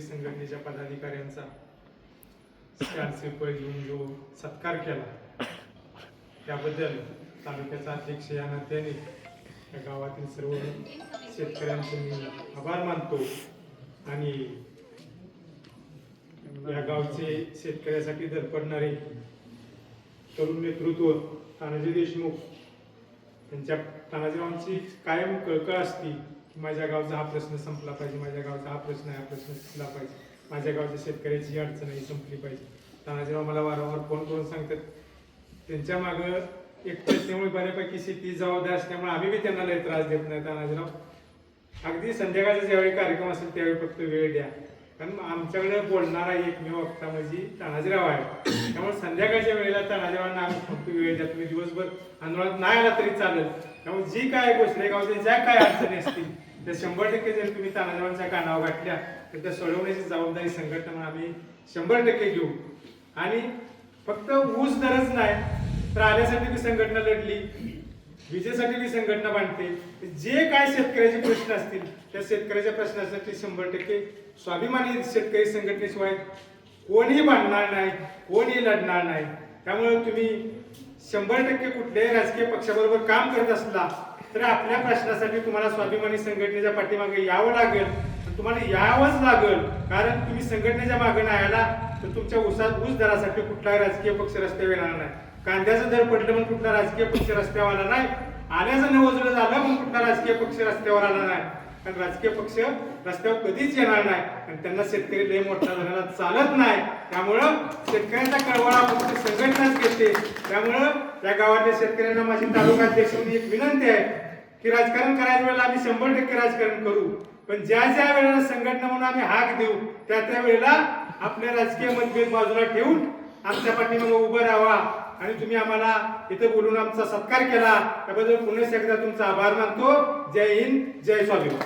संघटनेच्या पदाधिकाऱ्यांचा स्टॅम्प घेऊन जो सत्कार केला त्याबद्दल तालुक्याचा अध्यक्ष या नात्याने या गावातील सर्व शेतकऱ्यांचे मी आभार मानतो आणि या गावचे शेतकऱ्यासाठी धडपडणारे तरुण नेतृत्व तानाजी देशमुख त्यांच्या तानाजीरावांची कायम कळकळ असती. माझ्या गावचा हा प्रश्न संपला पाहिजे, माझ्या गावचा हा प्रश्न संपला पाहिजे, माझ्या गावच्या शेतकऱ्याची अडचण ही संपली पाहिजे. तानाजीराव मला वारंवार फोन करून सांगतात. त्यांच्या मागं एकटं असल्यामुळे बऱ्यापैकी शेती जबाबदार असल्यामुळे आम्ही बी त्यांना लय त्रास देत नाही. तानाजीराव अगदी संध्याकाळचा ज्यावेळी कार्यक्रम असेल त्यावेळी फक्त वेळ द्या, कारण आमच्याकडे बोलणारा एकमेव वक्ता म्हणजे तानाजीराव आहे. त्यामुळे संध्याकाळच्या वेळेला तानाजीरावांना आम्ही फक्त वेळ द्या. तुम्ही दिवसभर आंदोलनात नाही आला तरी चालेल. त्यामुळे जी काय गोष्टी ज्या काय अडचणी असतील त्या 100% जर तुम्ही तानाजीरावांच्या कानावर घातल्या तर त्या सोडवण्याची जबाबदारी संघटना आम्ही 100% घेऊ. आणि फक्त ऊस दरच नाही तर आल्यासाठी बी संघटना लढली, विजेसाठी बी संघटना बांधते. जे काय शेतकऱ्याचे प्रश्न असतील त्या शेतकऱ्याच्या प्रश्नासाठी 100% स्वाभिमानी शेतकरी संघटनेशिवाय कोणीही बांधणार नाही, कोणीही लढणार नाही. त्यामुळे तुम्ही 100% कुठल्याही राजकीय पक्षाबरोबर काम करत असला तर आपल्या प्रश्नासाठी तुम्हाला स्वाभिमानी संघटनेच्या पाठीमागे यावं लागेल. तुम्हाला यावंच लागेल, कारण तुम्ही संघटनेच्या मागे नाही आला तर तुमच्या ऊस दरासाठी कुठलाही राजकीय पक्ष रस्त्यावर येणार नाही. कांद्याचं दर पडलं म्हणून कुठला राजकीय पक्ष रस्त्यावर आला नाही, आल्याचं नवजलं झालं म्हणून कुठला राजकीय पक्ष रस्त्यावर आला नाही. कारण राजकीय पक्ष रस्त्यावर कधीच येणार नाही आणि त्यांना शेतकरी लय मोठा झालेला चालत नाही. त्यामुळं शेतकऱ्यांचा कळवळा फक्त संघटनाच घेते. त्यामुळं या गावातल्या शेतकऱ्यांना माझी तालुका अध्यक्ष म्हणून एक विनंती आहे की राजकारण करायच्या वेळेला आम्ही 100% राजकारण करू, पण ज्या वेळेला संघटना म्हणून आम्ही हाक देऊ त्या वेळेला आपले राजकीय मतभेद बाजूला ठेवून आमच्या पाठीमागे उभं राहावा. आणि तुम्ही आम्हाला इथे बोलून आमचा सत्कार केला त्याबद्दल पुन्हा एकदा तुमचा आभार मानतो. जय हिंद, जय स्वाभिमान.